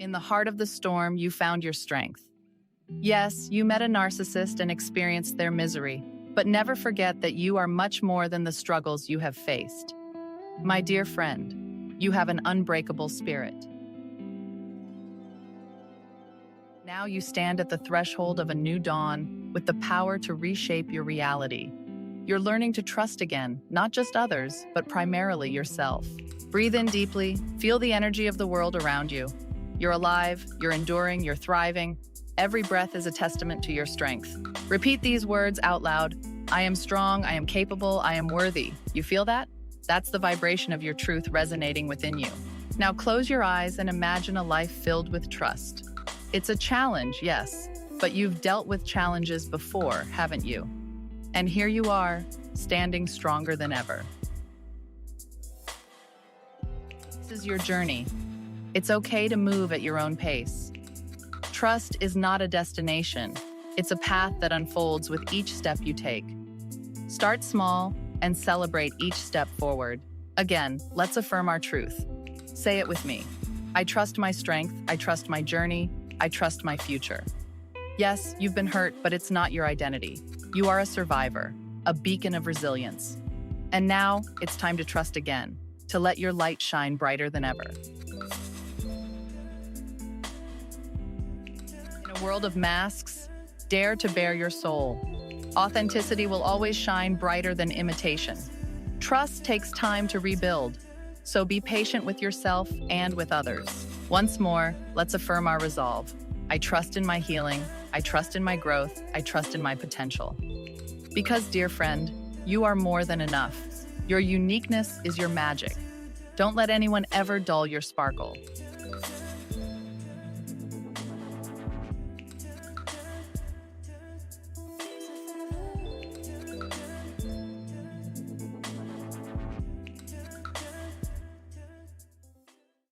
In the heart of the storm, you found your strength. Yes, you met a narcissist and experienced their misery, but never forget that you are much more than the struggles you have faced. My dear friend, you have an unbreakable spirit. Now you stand at the threshold of a new dawn with the power to reshape your reality. You're learning to trust again, not just others, but primarily yourself. Breathe in deeply, feel the energy of the world around you. You're alive, you're enduring, you're thriving. Every breath is a testament to your strength. Repeat these words out loud. I am strong, I am capable, I am worthy. You feel that? That's the vibration of your truth resonating within you. Now close your eyes and imagine a life filled with trust. It's a challenge, yes, but you've dealt with challenges before, haven't you? And here you are, standing stronger than ever. This is your journey. It's okay to move at your own pace. Trust is not a destination. It's a path that unfolds with each step you take. Start small and celebrate each step forward. Again, let's affirm our truth. Say it with me. I trust my strength, I trust my journey, I trust my future. Yes, you've been hurt, but it's not your identity. You are a survivor, a beacon of resilience. And now, it's time to trust again, to let your light shine brighter than ever. In a world of masks, dare to bare your soul. Authenticity will always shine brighter than imitation. Trust takes time to rebuild, so be patient with yourself and with others. Once more, let's affirm our resolve. I trust in my healing, I trust in my growth, I trust in my potential. Because, dear friend, you are more than enough. Your uniqueness is your magic. Don't let anyone ever dull your sparkle.